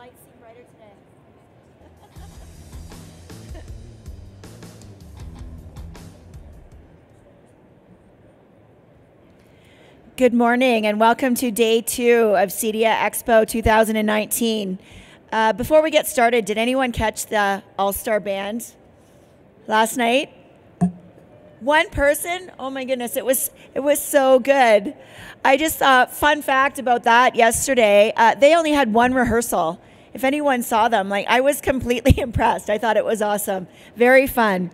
lights seem brighter today. Good morning and welcome to day 2 of CEDIA Expo 2019. Before we get started, did anyone catch the All-Star Band last night? One person? Oh my goodness, it was so good. I just fun fact about that yesterday, they only had one rehearsal. If anyone saw them, I was completely impressed. I thought it was awesome. Very fun.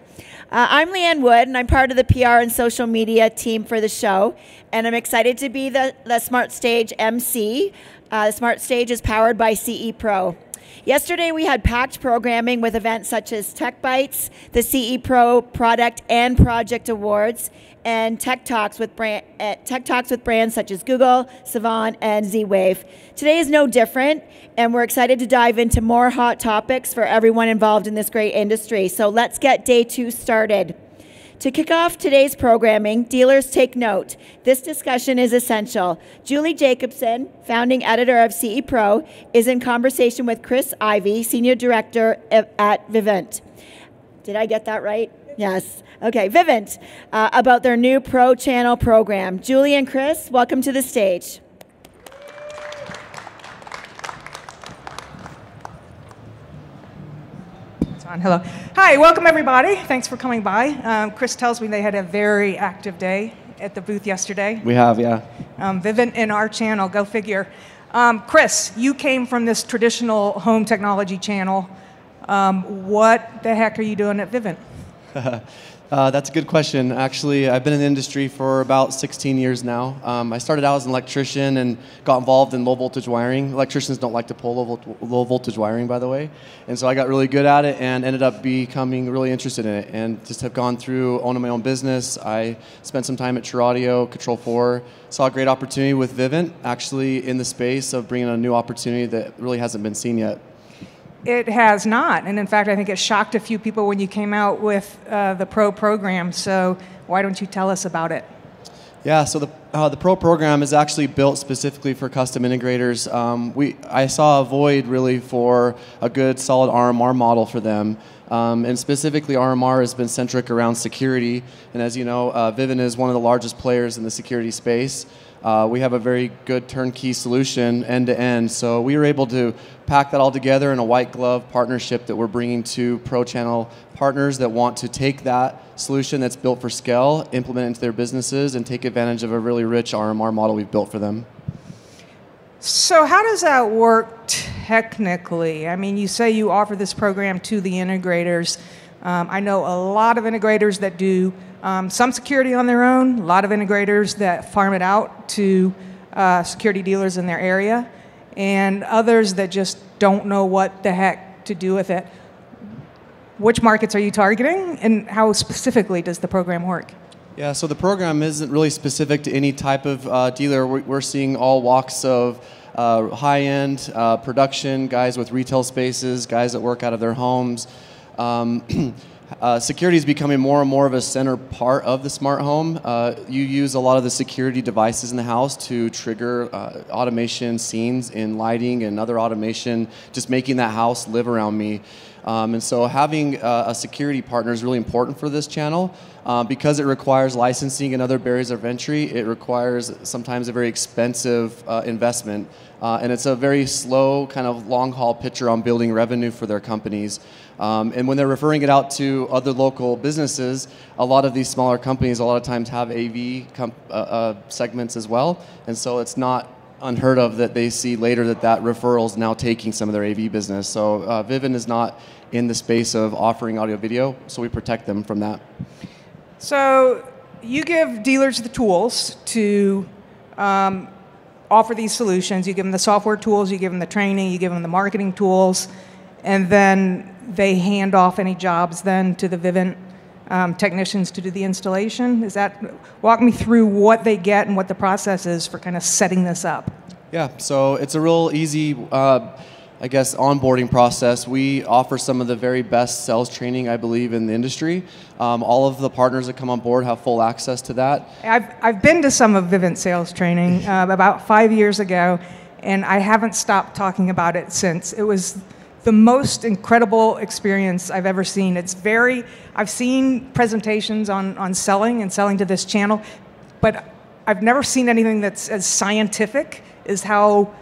I'm Leanne Wood, and I'm part of the PR and social media team for the show, and I'm excited to be the Smart Stage MC. The Smart Stage is powered by CE Pro. Yesterday, we had packed programming with events such as Tech Bites, the CE Pro Product and Project Awards, and Tech Talks with brands such as Google, Savant, and Z-Wave. Today is no different, and we're excited to dive into more hot topics for everyone involved in this great industry. So let's get day 2 started. To kick off today's programming, dealers take note. This discussion is essential. Julie Jacobson, founding editor of CE Pro, is in conversation with Chris Ivey, Senior Director at Vivint. Did I get that right? Yes. Okay, Vivint, about their new Pro Channel program. Julie and Chris, welcome to the stage. Hello. Hi, welcome everybody. Thanks for coming by. Chris tells me they had a very active day at the booth yesterday. We have, yeah. Vivint and our channel, go figure. Chris, you came from this traditional home technology channel. What the heck are you doing at Vivint? That's a good question. Actually, I've been in the industry for about 16 years now. I started out as an electrician and got involved in low voltage wiring. Electricians don't like to pull low voltage wiring, by the way. And so I got really good at it and ended up becoming really interested in it and just have gone through owning my own business. I spent some time at True Audio, Control 4, saw a great opportunity with Vivint, actually in the space of bringing a new opportunity that really hasn't been seen yet. It has not, and in fact, I think it shocked a few people when you came out with the Pro program, so why don't you tell us about it? Yeah, so the Pro program is actually built specifically for custom integrators. I saw a void really for a good solid RMR model for them. And specifically, RMR has been centric around security, and as you know, Vivint is one of the largest players in the security space. We have a very good turnkey solution end-to-end, so we were able to pack that all together in a white glove partnership that we're bringing to Pro Channel partners that want to take that solution that's built for scale, implement it into their businesses, and take advantage of a really rich RMR model we've built for them. So how does that work technically? I mean, you say you offer this program to the integrators. I know a lot of integrators that do some security on their own, a lot of integrators that farm it out to security dealers in their area, and others that just don't know what the heck to do with it. Which markets are you targeting, and how specifically does the program work? Yeah, so the program isn't really specific to any type of dealer. We're seeing all walks of high-end production, guys with retail spaces, guys that work out of their homes. Security is becoming more and more of a center part of the smart home. You use a lot of the security devices in the house to trigger automation scenes in lighting and other automation, just making that house live around me. And so having a security partner is really important for this channel because it requires licensing and other barriers of entry. It requires sometimes a very expensive investment. And it's a very slow kind of long haul picture on building revenue for their companies. And when they're referring it out to other local businesses, a lot of these smaller companies a lot of times have AV segments as well. And so it's not unheard of that they see later that referral is now taking some of their AV business. So Vivint is not in the space of offering audio video, so we protect them from that. So you give dealers the tools to offer these solutions. You give them the software tools, you give them the training, you give them the marketing tools, and then they hand off any jobs then to the Vivint technicians to do the installation. Walk me through what they get and what the process is for kind of setting this up. Yeah, so it's a real easy, I guess, onboarding process. We offer some of the very best sales training, I believe, in the industry. All of the partners that come on board have full access to that. I've been to some of Vivint sales training about 5 years ago, and I haven't stopped talking about it since. It was the most incredible experience I've ever seen. I've seen presentations on selling and selling to this channel, but I've never seen anything that's as scientific as how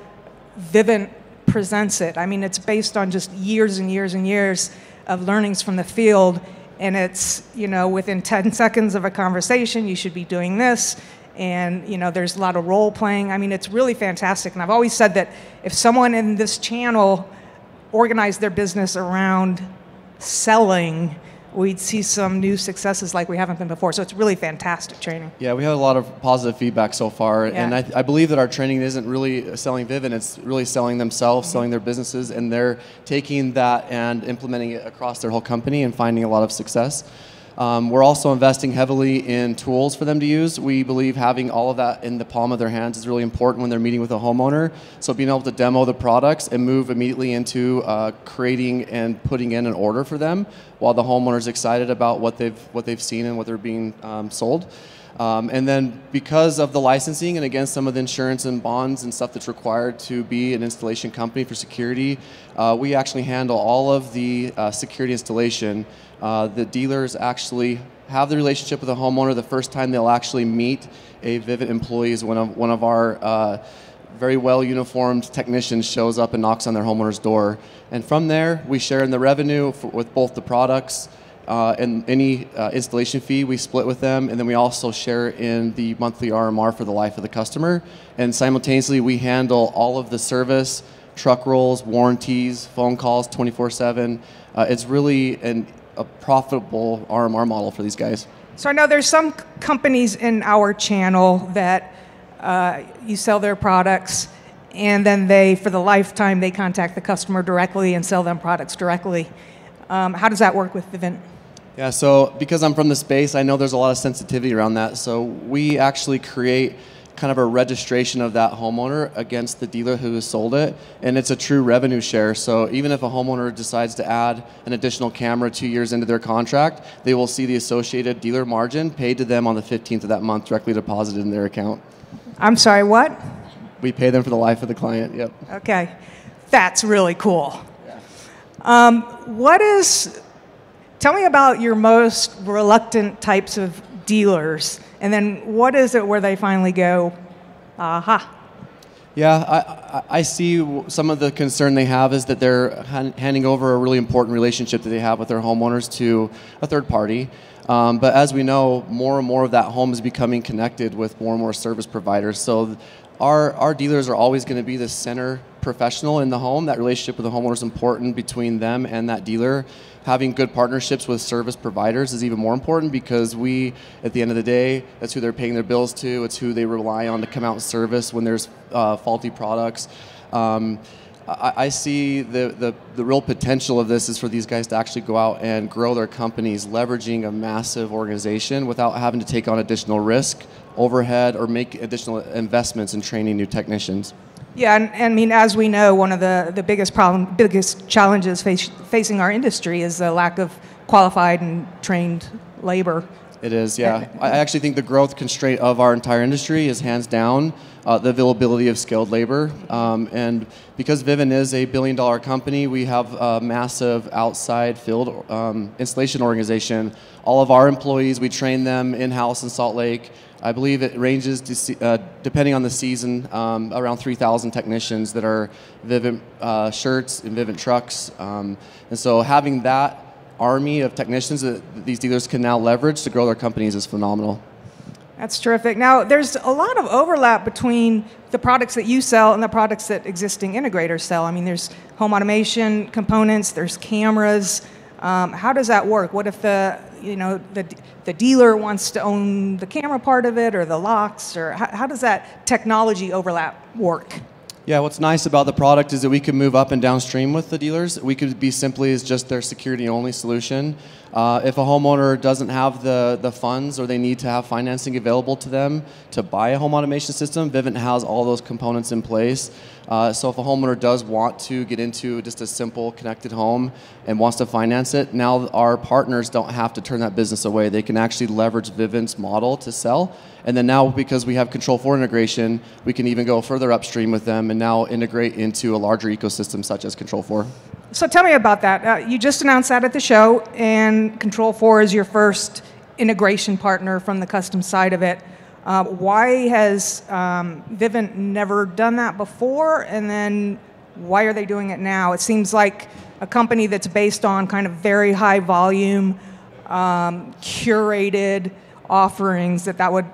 Vivint presents it. I mean, it's based on just years and years and years of learnings from the field, and it's, within 10 seconds of a conversation, you should be doing this, and, there's a lot of role playing. I mean, it's really fantastic, and I've always said that if someone in this channel organized their business around selling, we'd see some new successes like we haven't been before. So it's really fantastic training. Yeah, we have a lot of positive feedback so far. Yeah. And I believe that our training isn't really selling Vivint, it's really selling themselves, selling their businesses, and they're taking that and implementing it across their whole company and finding a lot of success. We're also investing heavily in tools for them to use. We believe having all of that in the palm of their hands is really important when they're meeting with a homeowner. So being able to demo the products and move immediately into creating and putting in an order for them while the homeowner's excited about what they've seen and what they're being sold. And then because of the licensing and again some of the insurance and bonds and stuff that's required to be an installation company for security, we actually handle all of the security installation. The dealers actually have the relationship with the homeowner. The first time they'll actually meet a Vivint employee is when one of our very well uniformed technicians shows up and knocks on their homeowner's door. And from there, we share in the revenue with both the products and any installation fee we split with them, and then we also share in the monthly RMR for the life of the customer. And simultaneously, we handle all of the service, truck rolls, warranties, phone calls 24/7. It's really a profitable RMR model for these guys. So I know there's some companies in our channel that you sell their products, and then for the lifetime, they contact the customer directly and sell them products directly. How does that work with Vivint? Yeah, so because I'm from the space, I know there's a lot of sensitivity around that. So we actually create kind of a registration of that homeowner against the dealer who has sold it, and it's a true revenue share. So even if a homeowner decides to add an additional camera 2 years into their contract, they will see the associated dealer margin paid to them on the 15th of that month directly deposited in their account. I'm sorry, what? We pay them for the life of the client, yep. Okay, that's really cool. Tell me about your most reluctant types of dealers, and then what is it where they finally go, aha? Yeah, I see some of the concern they have is that they're handing over a really important relationship that they have with their homeowners to a third party. But as we know, more and more of that home is becoming connected with more and more service providers. So our dealers are always going to be the center professional in the home. That relationship with the homeowner is important between them and that dealer. Having good partnerships with service providers is even more important because at the end of the day, that's who they're paying their bills to. It's who they rely on to come out and service when there's faulty products. I see the real potential of this is for these guys to actually go out and grow their companies, leveraging a massive organization without having to take on additional risk, overhead, or make additional investments in training new technicians. Yeah, and I mean, as we know, one of the biggest challenges facing our industry is the lack of qualified and trained labor. It is, yeah. I actually think the growth constraint of our entire industry is hands down the availability of skilled labor. And because Vivint is a billion-dollar company, we have a massive outside field installation organization. All of our employees, we train them in-house in Salt Lake. I believe it ranges, depending on the season, around 3,000 technicians that are Vivint shirts and Vivint trucks. And so having that army of technicians that these dealers can now leverage to grow their companies is phenomenal. That's terrific. Now, there's a lot of overlap between the products that you sell and the products that existing integrators sell. I mean, there's home automation components, there's cameras. How does that work? What if the dealer wants to own the camera part of it or the locks, or how does that technology overlap work? Yeah, what's nice about the product is that we can move up and downstream with the dealers. We could be simply as just their security-only solution. If a homeowner doesn't have the funds or they need to have financing available to them to buy a home automation system, Vivint has all those components in place. So if a homeowner does want to get into just a simple connected home and wants to finance it, now our partners don't have to turn that business away. They can actually leverage Vivint's model to sell. And then now, because we have Control4 integration, we can even go further upstream with them and now integrate into a larger ecosystem such as Control4. So tell me about that. You just announced that at the show, and Control4 is your first integration partner from the custom side of it. Why has Vivint never done that before, and then why are they doing it now? It seems like a company that's based on kind of very high volume, curated offerings, that would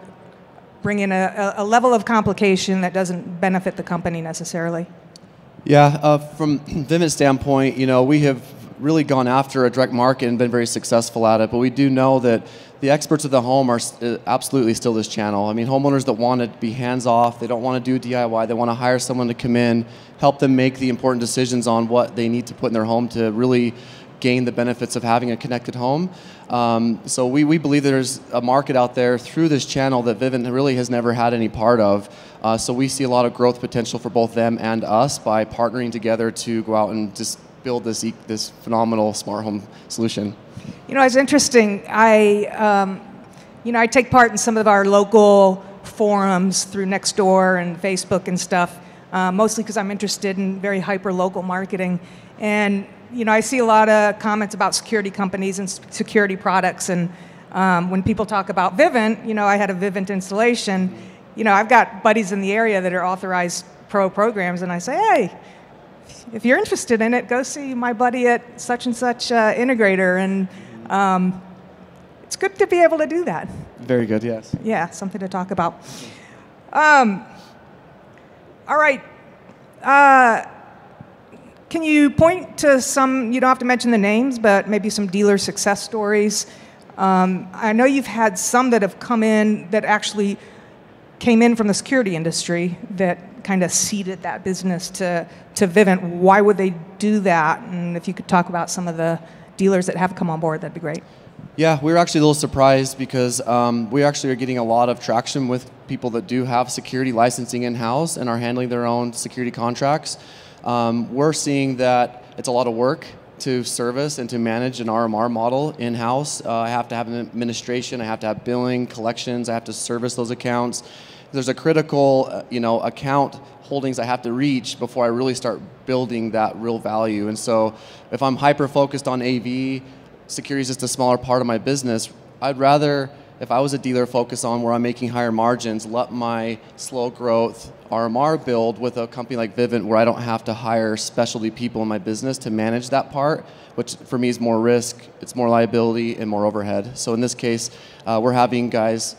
bring in a level of complication that doesn't benefit the company necessarily. Yeah, from Vivint's standpoint, we have really gone after a direct market and been very successful at it, but we do know that the experts of the home are absolutely still this channel. I mean, homeowners that want to be hands-off, they don't want to do DIY, they want to hire someone to come in, help them make the important decisions on what they need to put in their home to really gain the benefits of having a connected home. So we believe there's a market out there through this channel that Vivint really has never had any part of. So we see a lot of growth potential for both them and us by partnering together to go out and just build this phenomenal smart home solution. It's interesting. I take part in some of our local forums through Nextdoor and Facebook and stuff, mostly because I'm interested in very hyper-local marketing. And I see a lot of comments about security companies and security products. And when people talk about Vivint, I had a Vivint installation. I've got buddies in the area that are authorized pro programs, and I say, hey, if you're interested in it, go see my buddy at such and such integrator. And it's good to be able to do that. Very good, yes. Yeah, something to talk about. All right. Can you point to some, you don't have to mention the names, but maybe some dealer success stories? I know you've had some that have come in that actually came in from the security industry that kind of seeded that business to Vivint. Why would they do that? And if you could talk about some of the dealers that have come on board, that'd be great. Yeah, we were actually a little surprised because we actually are getting a lot of traction with people that do have security licensing in-house and are handling their own security contracts. We're seeing that it's a lot of work to service and to manage an RMR model in-house. I have to have an administration, I have to have billing, collections, I have to service those accounts. There's a critical account holdings I have to reach before I really start building that real value. And so if I'm hyper-focused on AV, security is just a smaller part of my business. I'd rather, if I was a dealer, focus on where I'm making higher margins, let my slow growth RMR build with a company like Vivint where I don't have to hire specialty people in my business to manage that part, which for me is more risk, it's more liability, and more overhead. So in this case, we're having guys,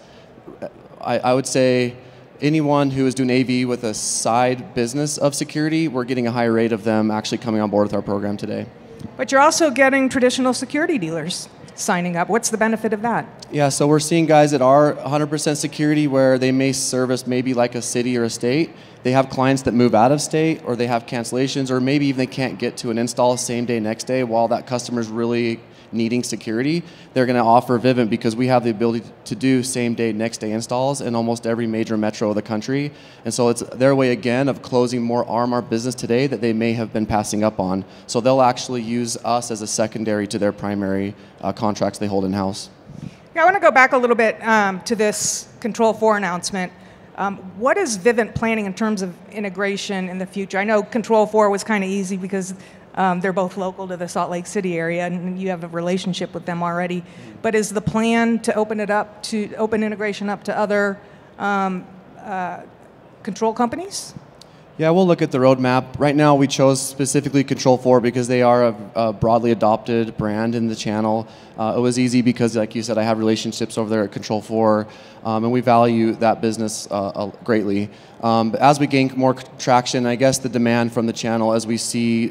I would say anyone who is doing AV with a side business of security, we're getting a high rate of them actually coming on board with our program today. But you're also getting traditional security dealers signing up. What's the benefit of that? Yeah, so we're seeing guys that are 100% security where they may service maybe like a city or a state. They have clients that move out of state, or they have cancellations, or maybe even they can't get to an install same day, next day while that customer's really needing security. They're going to offer Vivint because we have the ability to do same day, next day installs in almost every major metro of the country. And so it's their way again of closing more RMR business today that they may have been passing up on. So they'll actually use us as a secondary to their primary contracts they hold in-house. Yeah, I want to go back a little bit to this Control4 announcement. What is Vivint planning in terms of integration in the future? I know Control4 was kind of easy because they're both local to the Salt Lake City area, and you have a relationship with them already. But is the plan to open integration up to other control companies? Yeah, we'll look at the roadmap. Right now, we chose specifically Control4 because they are a broadly adopted brand in the channel. It was easy because, like you said, I have relationships over there at Control4, and we value that business greatly. But as we gain more traction, I guess the demand from the channel, as we see,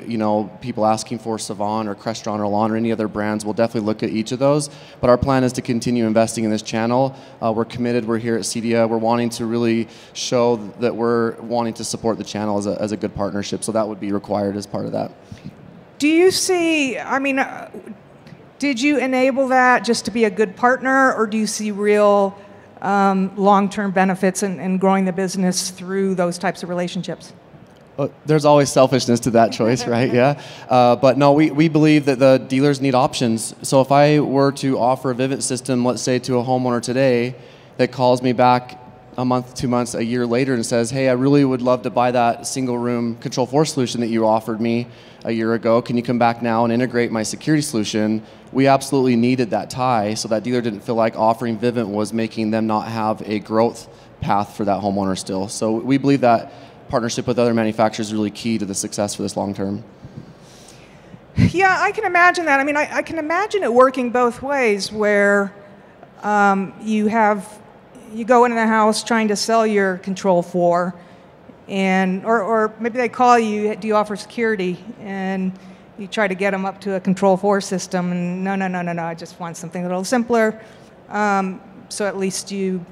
people asking for Savant or Crestron or Elan or any other brands, we'll definitely look at each of those. But our plan is to continue investing in this channel. We're committed. We're here at CEDIA. We're wanting to really show that we're wanting to support the channel as a good partnership. So that would be required as part of that. Do you see? Did you enable that just to be a good partner, or do you see real long-term benefits in growing the business through those types of relationships? Well, there's always selfishness to that choice, right? Yeah. But no, we believe that the dealers need options. So if I were to offer a Vivint system, let's say to a homeowner today that calls me back a month, 2 months, a year later and says, hey, I really would love to buy that single room Control4 solution that you offered me a year ago. Can you come back now and integrate my security solution? We absolutely needed that tie so that dealer didn't feel like offering Vivint was making them not have a growth path for that homeowner still. So we believe that partnership with other manufacturers is really key to the success for this long term. Yeah, I can imagine that. I mean, I can imagine it working both ways, where you go into the house trying to sell your Control4, and or maybe they call you, do you offer security? And you try to get them up to a Control4 system, and no, I just want something a little simpler. So at least you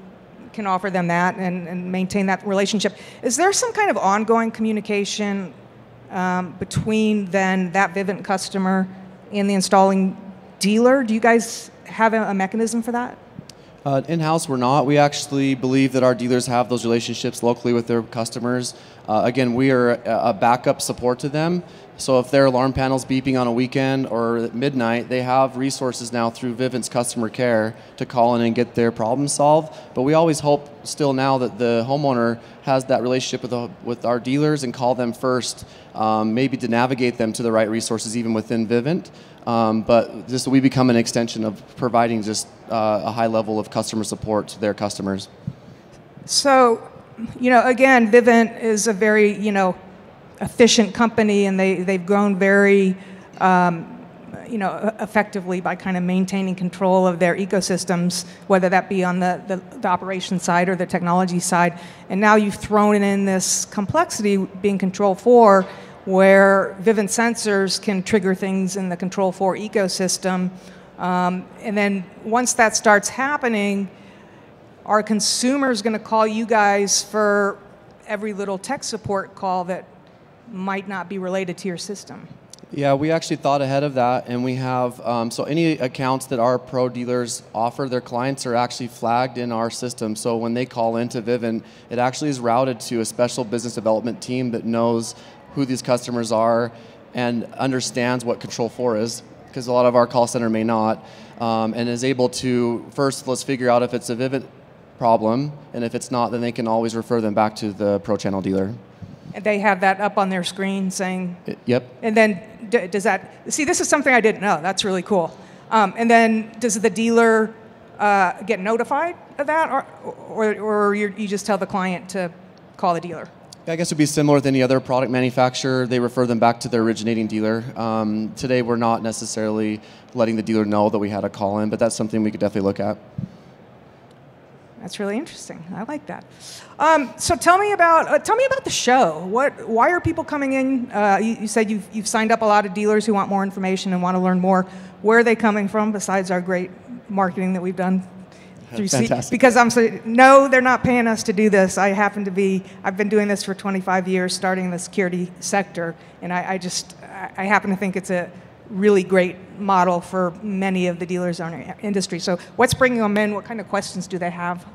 can offer them that and maintain that relationship. Is there some kind of ongoing communication between then that Vivint customer and the installing dealer? Do you guys have a mechanism for that? In-house, we're not. We actually believe that our dealers have those relationships locally with their customers. Again, we are a backup support to them. So if their alarm panel's beeping on a weekend or at midnight, they have resources now through Vivint's customer care to call in and get their problem solved. But we always hope still now that the homeowner has that relationship with our dealers and call them first, maybe to navigate them to the right resources even within Vivint. But just we become an extension of providing just a high level of customer support to their customers. So, again, Vivint is a very, efficient company, and they've grown very, effectively by kind of maintaining control of their ecosystems, whether that be on the operation side or the technology side. And now you've thrown in this complexity being Control4, where Vivint sensors can trigger things in the Control4 ecosystem. And then once that starts happening, are consumers going to call you guys for every little tech support call that might not be related to your system? Yeah, we actually thought ahead of that, and we have, so any accounts that our pro dealers offer their clients are actually flagged in our system. So when they call into Vivint, it actually is routed to a special business development team that knows who these customers are and understands what Control4 is, because a lot of our call center may not, and is able to, first, let's figure out if it's a Vivint problem, and if it's not, then they can always refer them back to the pro channel dealer. And they have that up on their screen saying... Yep. And then does that... See, this is something I didn't know. That's really cool. And then does the dealer get notified of that, or you just tell the client to call the dealer? I guess it would be similar with any other product manufacturer. They refer them back to their originating dealer. Today, we're not necessarily letting the dealer know that we had a call in, but that's something we could definitely look at. That's really interesting. I like that. So tell me about the show. Why are people coming in? You said you've signed up a lot of dealers who want more information and want to learn more. Where are they coming from besides our great marketing that we've done? Fantastic. Because I'm saying, no, they're not paying us to do this. I've been doing this for 25 years, starting in the security sector, and I happen to think it's a really great model for many of the dealers in our industry. So what's bringing them in? What kind of questions do they have?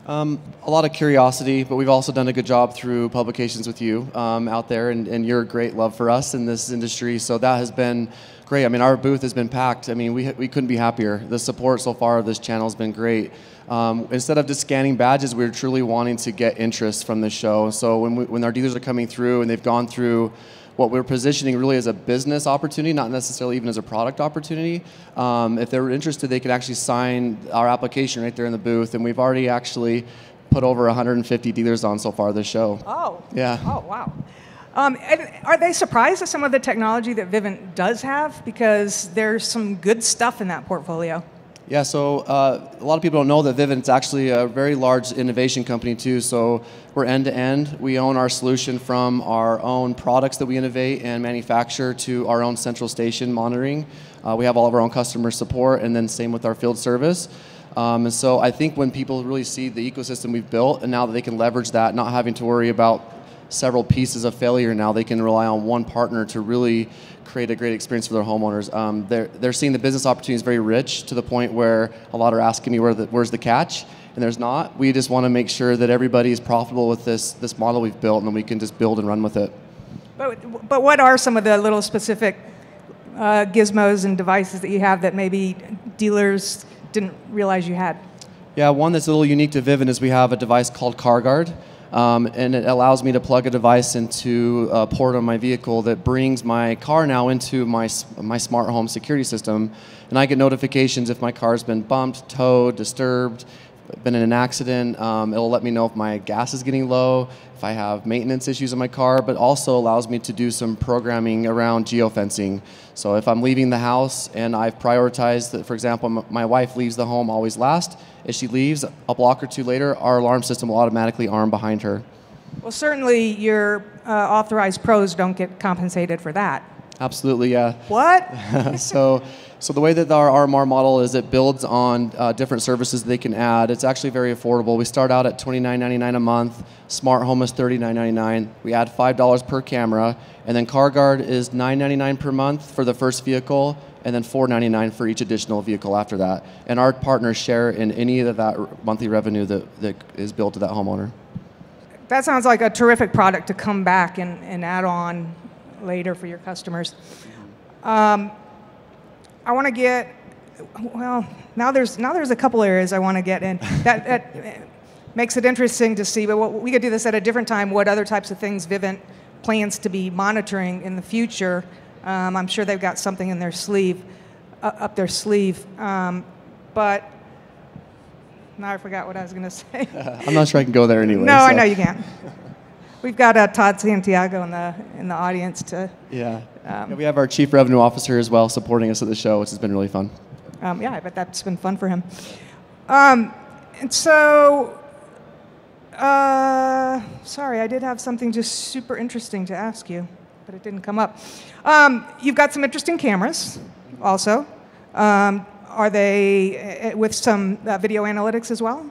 A lot of curiosity, but we've also done a good job through publications with you out there, and your great love for us in this industry. So that has been great. I mean, our booth has been packed. I mean, we couldn't be happier. The support so far of this channel has been great. Instead of just scanning badges, we're truly wanting to get interest from the show. So when our dealers are coming through and they've gone through what we're positioning really as a business opportunity, not necessarily even as a product opportunity. If they're interested, they can actually sign our application right there in the booth, and we've already actually put over 150 dealers on so far this show. Oh. Yeah. Oh, wow. And are they surprised at some of the technology that Vivint does have? Because there's some good stuff in that portfolio. Yeah, so a lot of people don't know that Vivint's actually a very large innovation company too. So we're end-to-end. We own our solution from our own products that we innovate and manufacture to our own central station monitoring. We have all of our own customer support, and then same with our field service. And so I think when people really see the ecosystem we've built, and now that they can leverage that, not having to worry about several pieces of failure now, they can rely on one partner to really create a great experience for their homeowners. They're seeing the business opportunities very rich to the point where a lot are asking me where's the catch, and there's not. We just want to make sure that everybody is profitable with this model we've built, and then we can just build and run with it. But what are some of the little specific gizmos and devices that you have that maybe dealers didn't realize you had? Yeah, one that's a little unique to Vivint is we have a device called CarGuard, and it allows me to plug a device into a port on my vehicle that brings my car now into my smart home security system, and I get notifications if my car's been bumped, towed, disturbed, been in an accident. It'll let me know if my gas is getting low, if I have maintenance issues in my car, but also allows me to do some programming around geofencing. So if I'm leaving the house and I've prioritized that, for example, my wife leaves the home always last, if she leaves a block or two later, our alarm system will automatically arm behind her. Well, certainly your authorized pros don't get compensated for that. Absolutely, yeah. What? So the way that our RMR model is, it builds on different services they can add. It's actually very affordable. We start out at $29.99 a month. Smart Home is $39.99. We add $5 per camera, and then CarGuard is $9.99 per month for the first vehicle, and then $4.99 for each additional vehicle after that. And our partners share in any of that monthly revenue that is billed to that homeowner. That sounds like a terrific product to come back and add on later for your customers. I want to get, well, now there's a couple areas I want to get in. That makes it interesting to see, but we could do this at a different time, what other types of things Vivint plans to be monitoring in the future. I'm sure they've got something in their sleeve, up their sleeve. But now I forgot what I was going to say. I'm not sure I can go there anyway. No, so. I know you can't. We've got Todd Santiago in the audience to. Yeah. We have our Chief Revenue Officer as well supporting us at the show, which has been really fun. Yeah, I bet that's been fun for him. And so, sorry, I did have something just super interesting to ask you, but it didn't come up. You've got some interesting cameras, also. Are they with some video analytics as well?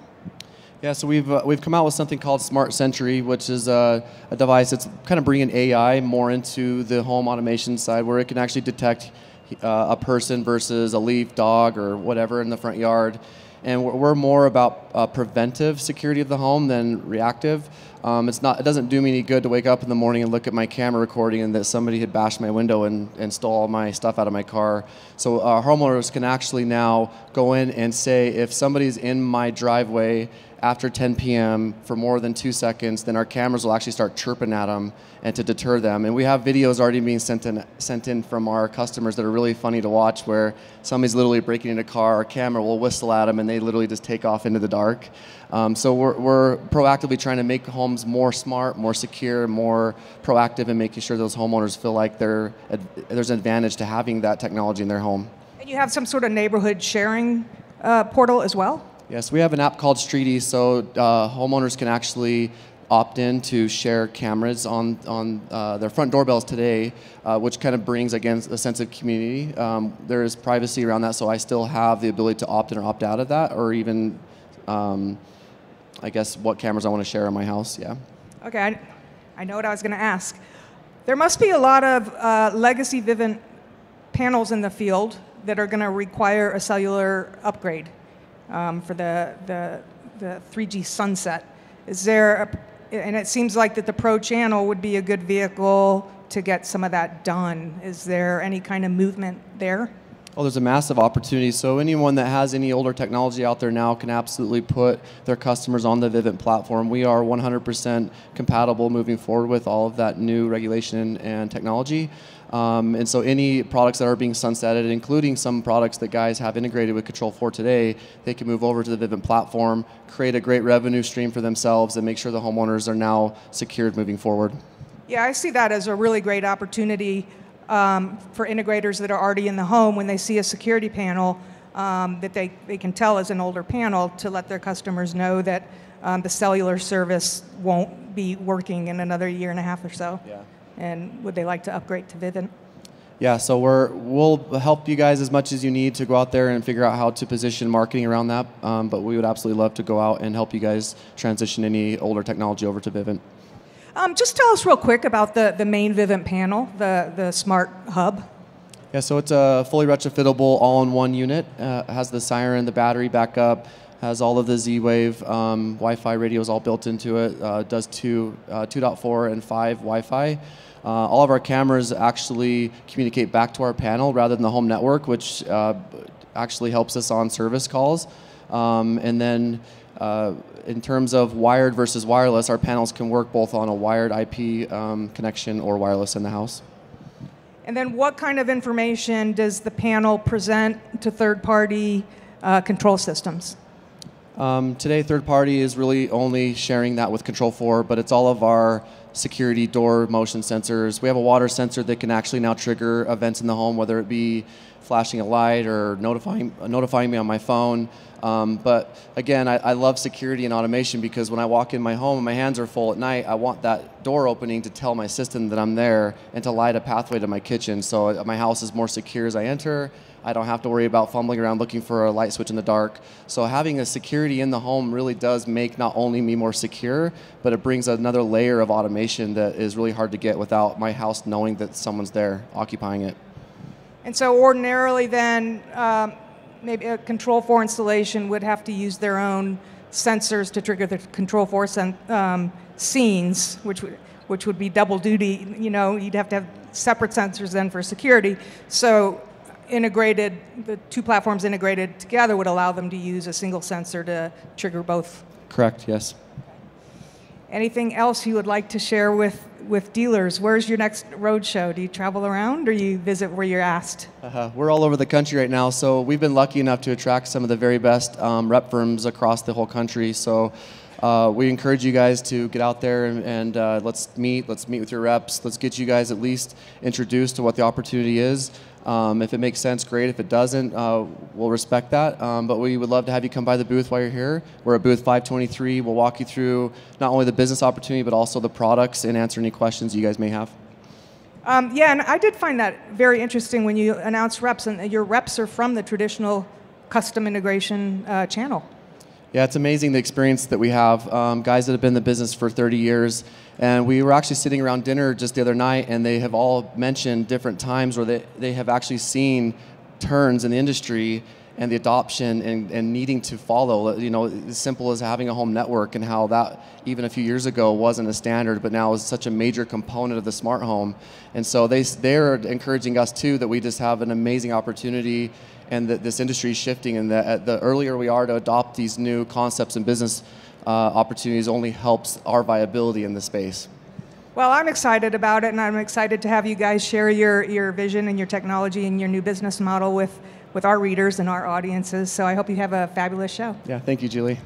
Yeah, so we've come out with something called Smart Sentry, which is a device that's kind of bringing AI more into the home automation side, where it can actually detect a person versus a leaf, dog, or whatever in the front yard. And we're more about preventive security of the home than reactive. It doesn't do me any good to wake up in the morning and look at my camera recording and that somebody had bashed my window and stole all my stuff out of my car. So our homeowners can actually now go in and say, if somebody's in my driveway after 10 p.m. for more than 2 seconds, then our cameras will actually start chirping at them and to deter them. And we have videos already being sent in from our customers that are really funny to watch, where somebody's literally breaking into a car, our camera will whistle at them, and they literally just take off into the dark. So we're proactively trying to make homes more smart, more secure, more proactive, and making sure those homeowners feel like there's an advantage to having that technology in their home. And you have some sort of neighborhood sharing portal as well? Yes, we have an app called Streety, so homeowners can actually opt in to share cameras on their front doorbells today, which kind of brings, again, a sense of community. There is privacy around that, so I still have the ability to opt in or opt out of that, or even, I guess, what cameras I want to share in my house, yeah. Okay, I know what I was going to ask. There must be a lot of legacy Vivint panels in the field that are going to require a cellular upgrade. For the 3G sunset. Is there, and it seems like that the Pro channel would be a good vehicle to get some of that done. Is there any kind of movement there? Oh, there's a massive opportunity. So anyone that has any older technology out there now can absolutely put their customers on the Vivint platform. We are 100% compatible moving forward with all of that new regulation and technology. And so any products that are being sunsetted, including some products that guys have integrated with Control4 today, they can move over to the Vivint platform, create a great revenue stream for themselves, and make sure the homeowners are now secured moving forward. Yeah, I see that as a really great opportunity for integrators that are already in the home when they see a security panel that they can tell is an older panel, to let their customers know that the cellular service won't be working in another year and a half or so. Yeah. And would they like to upgrade to Vivint? Yeah, so we'll help you guys as much as you need to go out there and figure out how to position marketing around that. But we would absolutely love to go out and help you guys transition any older technology over to Vivint. Just tell us real quick about the main Vivint panel, the smart hub. Yeah, so it's a fully retrofittable all-in-one unit. It has the siren, the battery backup, has all of the Z-Wave Wi-Fi radios all built into it. Does 2.4 and 5 Wi-Fi. All of our cameras actually communicate back to our panel rather than the home network, which actually helps us on service calls. And then in terms of wired versus wireless, our panels can work both on a wired IP connection or wireless in the house. And then what kind of information does the panel present to third-party control systems? Today, third party is really only sharing that with Control4, but it's all of our security door motion sensors. We have a water sensor that can actually now trigger events in the home, whether it be flashing a light or notifying me on my phone. But again, I love security and automation because when I walk in my home and my hands are full at night, I want that door opening to tell my system that I'm there and to light a pathway to my kitchen. So my house is more secure as I enter. I don't have to worry about fumbling around looking for a light switch in the dark. So having a security in the home really does make not only me more secure, but it brings another layer of automation that is really hard to get without my house knowing that someone's there occupying it. And so ordinarily then, maybe a Control4 installation would have to use their own sensors to trigger the Control4 scenes, which would be double duty. You know, you'd have to have separate sensors then for security. So integrated, the two platforms integrated together would allow them to use a single sensor to trigger both. Correct, yes. Anything else you would like to share with dealers? Where's your next road show? Do you travel around or you visit where you're asked? We're all over the country right now, so we've been lucky enough to attract some of the very best rep firms across the whole country. So we encourage you guys to get out there and let's meet with your reps. Let's get you guys at least introduced to what the opportunity is. If it makes sense, great. If it doesn't, we'll respect that. But we would love to have you come by the booth while you're here. We're at booth 523. We'll walk you through not only the business opportunity, but also the products and answer any questions you guys may have. Yeah, and I did find that very interesting when you announced reps, and your reps are from the traditional custom integration channel. Yeah, it's amazing the experience that we have. Guys that have been in the business for 30 years. And we were actually sitting around dinner just the other night, and they have all mentioned different times where they have actually seen turns in the industry and the adoption and needing to follow. You know, as simple as having a home network and how that even a few years ago wasn't a standard, but now is such a major component of the smart home. And so they're encouraging us too that we just have an amazing opportunity and that this industry is shifting, and that the earlier we are to adopt these new concepts and business opportunities only helps our viability in the space. Well, I'm excited about it, and I'm excited to have you guys share your vision and your technology and your new business model with our readers and our audiences. So I hope you have a fabulous show. Yeah, thank you, Julie.